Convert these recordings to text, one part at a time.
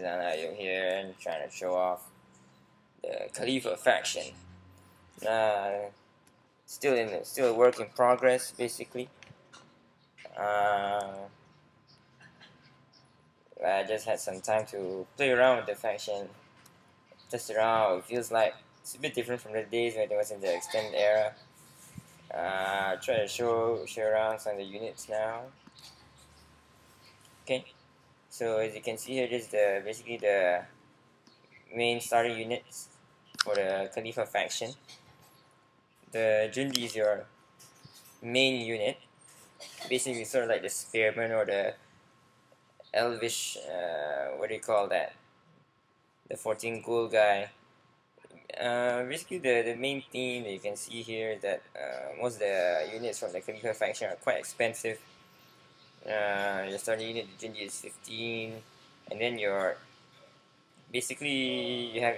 Anayo here and trying to show off the Khalifa faction. Still a work in progress, basically. I just had some time to play around with the faction, test it out. It feels like it's a bit different from the days when it was in the extended era. Try to show around some of the units now. Okay, so as you can see here, this is basically the main starter units for the Khalifa faction. The Jundi is your main unit, basically sort of like the spearman or the elvish, what do you call that? The 14 gold guy. Basically, the main theme that you can see here is that most of the units from the Khalifa faction are quite expensive. Your starting unit, the Jundi, is 15, and then basically you have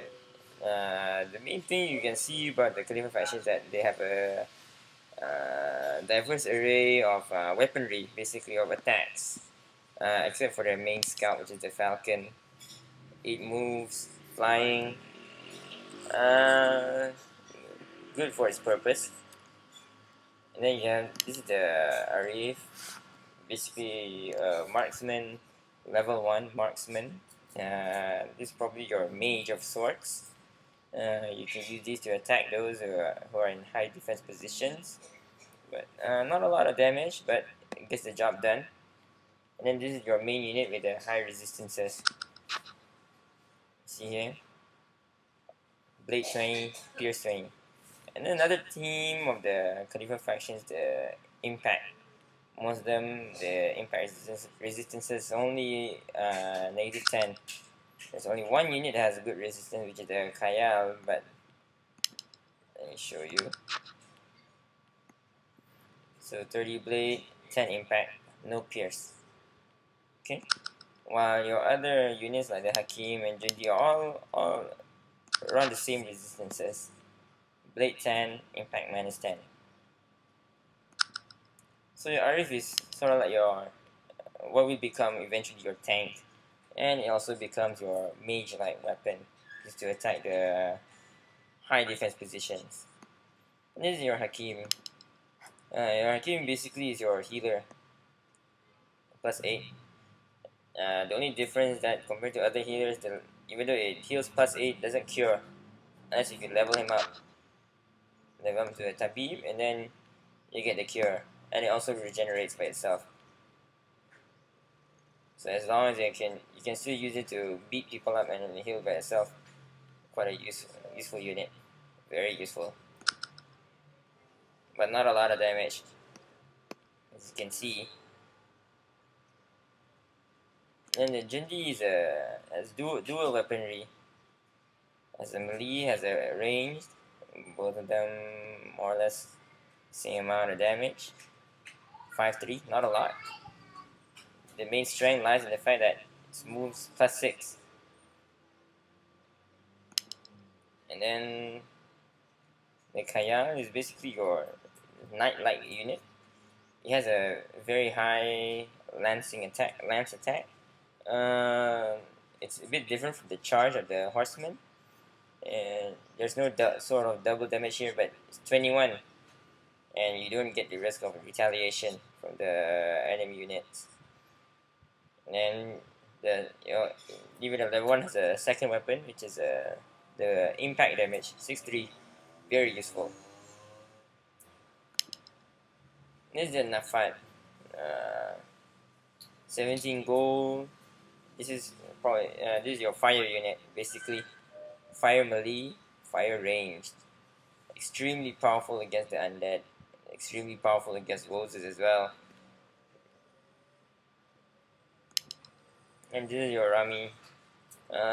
the main thing you can see about the Khalifa faction is that they have a diverse array of weaponry, basically of attacks, except for their main scout, which is the Falcon. 8 moves, flying, good for its purpose. And then you have, this is the Arif, basically marksman, level 1 marksman. This is probably your mage of swords. You can use these to attack those who are in high defense positions, but not a lot of damage, but it gets the job done. And then this is your main unit with the high resistances. See here, Blade 20, Pierce 20. And then another theme of the Khalifa faction is the impact. Most of them, the impact resistance is only -10. There's only one unit that has a good resistance, which is the Khayal, but let me show you. So 30 blade, 10 impact, no pierce. Okay. While your other units like the Hakim and Jundi are all around the same resistances. Blade 10, impact -10. So your Arif is sort of like your what will become eventually your tank, and it also becomes your mage-like weapon, just to attack the high defense positions. And this is your Hakim. Your Hakim basically is your healer, +8. The only difference is that compared to other healers, even though it heals +8, doesn't cure unless you can level him up. Level him to a Tabib, and then you get the cure, and it also regenerates by itself. So as long as you can still use it to beat people up and heal by itself. Quite a useful unit, very useful, but not a lot of damage, as you can see. Then the Jundi has dual weaponry. Has a melee, has a ranged. Both of them more or less same amount of damage. 5-3, not a lot. The main strength lies in the fact that it moves +6. And then the Kaya is basically your knight-like unit. It has a very high lance attack. It's a bit different from the charge of the horseman. And there's no sort of double damage here, but it's 21, and you don't get the risk of retaliation from the enemy units. And then even the level 1 has a second weapon, which is the impact damage, 6-3, very useful. This is the Nafat, 17 gold. This is probably this is your fire unit, basically. Fire melee, fire ranged. Extremely powerful against the undead. Extremely powerful against wolves as well. And this is your Rami.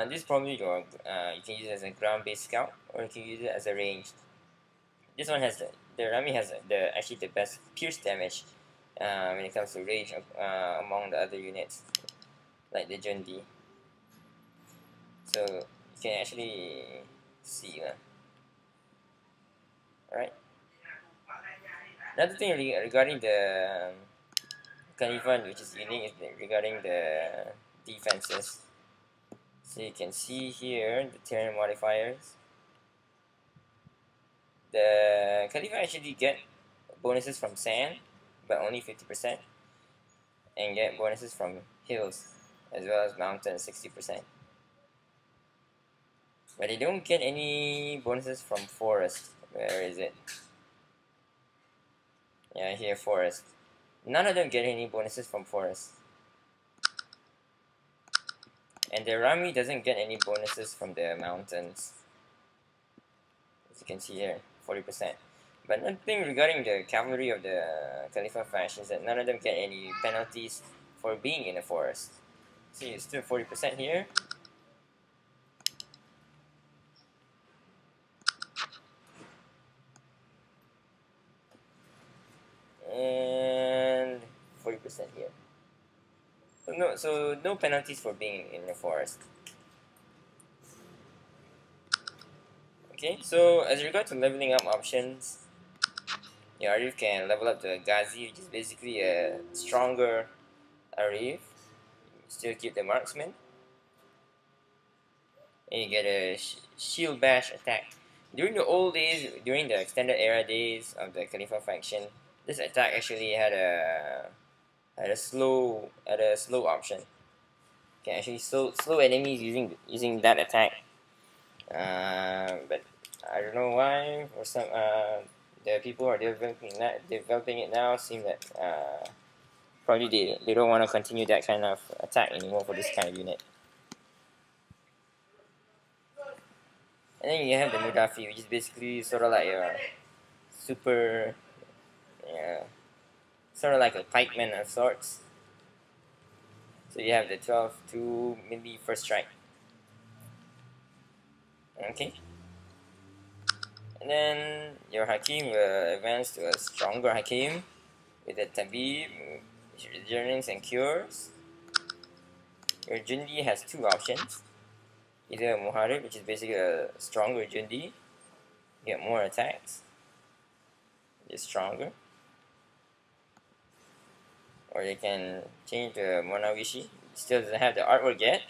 This is probably your you can use it as a ground-based scout, or you can use it as a ranged. This one has the Rami has actually the best pierce damage when it comes to range among the other units, like the Jundi. So you can actually see that. Alright. Another thing regarding the Khalifa, which is unique, is regarding the defenses. So you can see here the terrain modifiers. The Khalifa actually get bonuses from sand, but only 50%, and get bonuses from hills as well as mountains 60%. But they don't get any bonuses from forest. Where is it? Yeah, here, forest. None of them get any bonuses from forest. And the Rami doesn't get any bonuses from the mountains. As you can see here, 40%. But nothing regarding the cavalry of the Khalifa faction is that none of them get any penalties for being in the forest. See, it's still 40% here. And 40% here. So no penalties for being in the forest. Okay, so as regard to leveling up options, your Arif can level up the Ghazi, which is basically a stronger Arif. Still keep the marksman. And you get a shield bash attack. During the old days, during the extended era days of the Khalifa faction, this attack actually had a slow option. You can actually slow enemies using that attack. But I don't know why. For some the people who are developing it now seem that probably they don't want to continue that kind of attack anymore for this kind of unit. And then you have the Mudafi, which is basically sort of like a super, sort of like a pikeman of sorts. So you have the 12-2 melee first strike. Okay. And then your Hakim will advance to a stronger Hakim with the Tabib, Journeyings and Cures. Your Jundi has two options. Either a Muharib, which is basically a stronger Jundi, get more attacks, it's stronger. Or they can change to Monawishi, still doesn't have the artwork yet.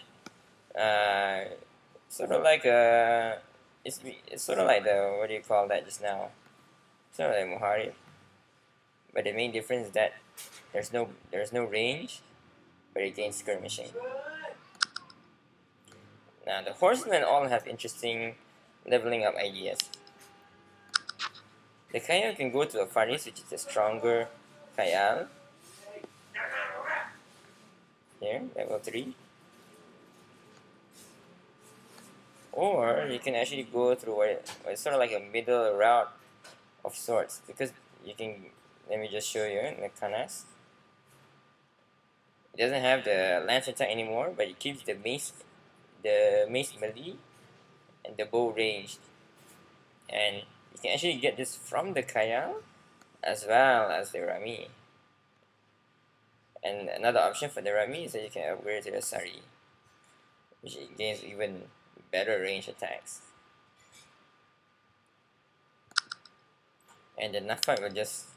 Sort of like a, it's sort of like the, what do you call that just now? Sort of like Muharib. But the main difference is that there's no range, but it gains skirmishing. Now the horsemen all have interesting leveling up ideas. The Khayal can go to a Faris, which is a stronger Khayal. Here, level 3. Or you can actually go through what is sort of like a middle route of sorts, because you can, let me just show you the Kanas. It doesn't have the lance attack anymore, but it keeps the mace melee and the bow ranged. And you can actually get this from the Khayal as well as the Rami. And another option for the Rami is that you can upgrade to the Sari, which gains even better range attacks. And the Nafat will just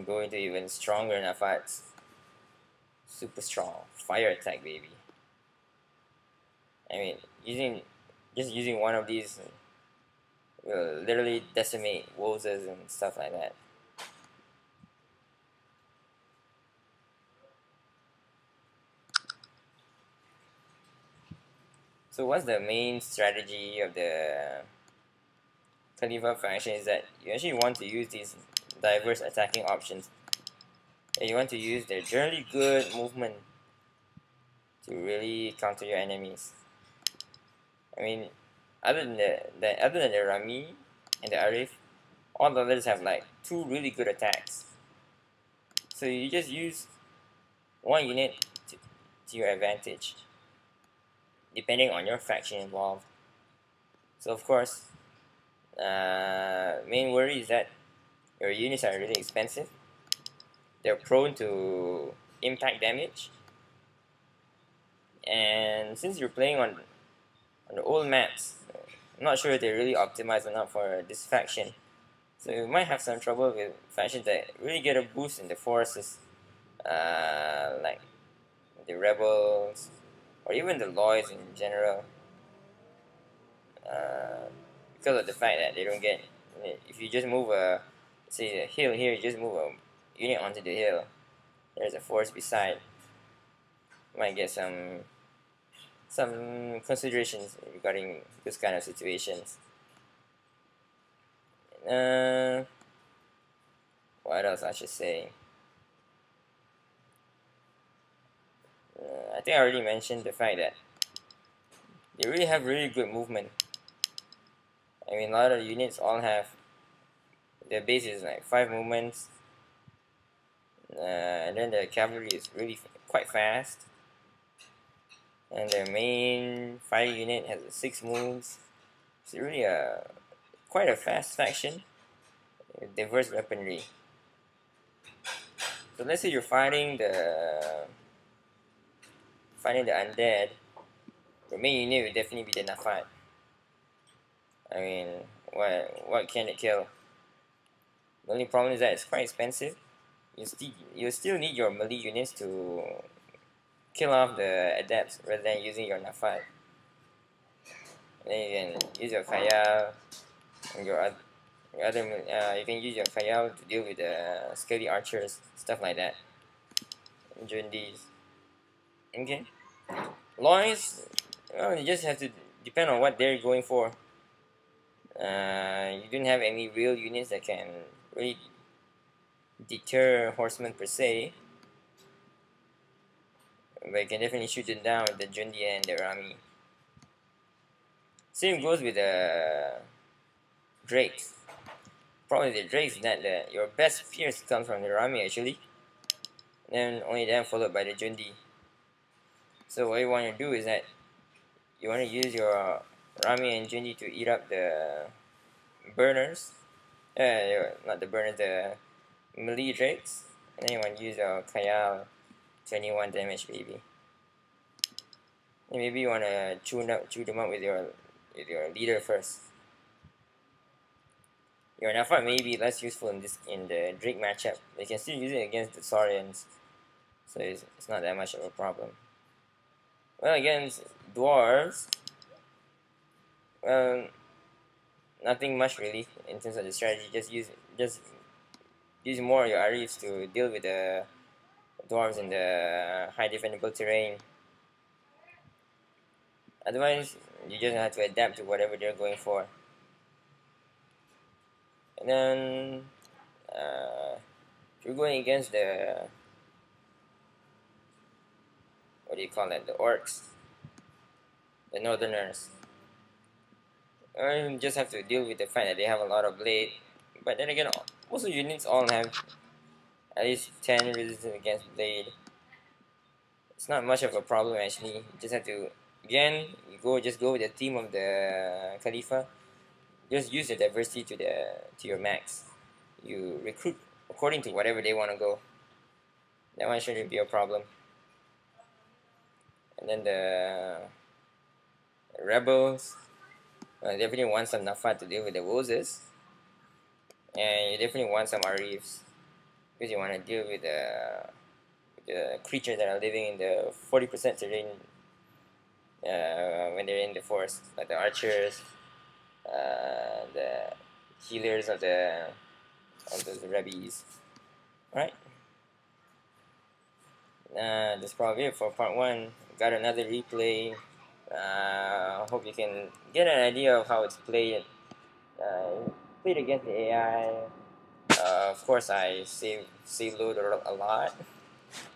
go into even stronger Nafats. Super strong. Fire attack, baby. I mean, just using one of these will literally decimate Wozas and stuff like that. So what's the main strategy of the Khalifa faction is that you actually want to use these diverse attacking options. And you want to use their generally good movement to really counter your enemies. I mean, other than the Rami and the Arif, all the others have like 2 really good attacks. So you just use one unit to your advantage, depending on your faction involved. So of course, main worry is that your units are really expensive. They're prone to impact damage, and since you're playing on the old maps, I'm not sure if they're really optimized or not for this faction. So you might have some trouble with factions that really get a boost in the forces, like the rebels or even the laws in general, because of the fact that they don't get, if you just move a, say a hill here, you just move a unit onto the hill, there's a forest beside, you might get some considerations regarding this kind of situations. Uh, what else I should say? I think I already mentioned the fact that they really have really good movement. I mean, a lot of units all have their base is like 5 movements, and then the cavalry is really quite fast, and their main fighting unit has 6 moves. It's really quite a fast faction with diverse weaponry. So let's say you're fighting the undead, your main unit will definitely be the Nafat. I mean, what can it kill? The only problem is that it's quite expensive. You still need your melee units to kill off the adepts rather than using your Nafat. Then you can use your Kaya and your other you can use your Kaya to deal with the skelly archers, stuff like that. During these, okay. Loins, well, you just have to depend on what they're going for. You don't have any real units that can really deter horsemen per se, but you can definitely shoot them down with the Jundi and the Rami. Same goes with the Drakes. Probably the Drakes is that your best pierce comes from the Rami actually, then only then followed by the Jundi. So what you want to do is that you want to use your Rami and Jundi to eat up the burners, not the burners, the melee Drakes, and then you want to use your Kayal 21 damage baby. And maybe you want to chew them up with your leader first. Your Nafat may be less useful in the Drake matchup. They can still use it against the Saurians, so it's not that much of a problem. Well, against dwarves, well, nothing much really in terms of the strategy. Just use more of your Arifs to deal with the dwarves in the high defendable terrain. Otherwise, you just have to adapt to whatever they're going for. And then, if you're going against the, what do you call it, the orcs, the northerners, you just have to deal with the fact that they have a lot of blade. But then again, most of the units all have at least 10 resistance against blade. It's not much of a problem actually. You just have to, again, just go with the theme of the Khalifa. Just use the diversity to your max. You recruit according to whatever they want to go. That one shouldn't be a problem. And then the rebels, definitely want some Nafat to deal with the Wozes. And you definitely want some Arifs, because you want to deal with the creatures that are living in the 40% terrain when they're in the forest, like the archers, the healers of those Rebbies. Alright. That's probably it for part 1. Got another replay. Hope you can get an idea of how it's played. Played against the AI. Of course, I save load a lot,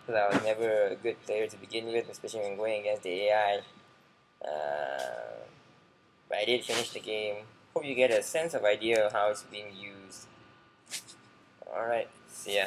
because I was never a good player to begin with, especially when going against the AI. But I did finish the game. Hope you get a sense of idea of how it's being used. Alright, see ya.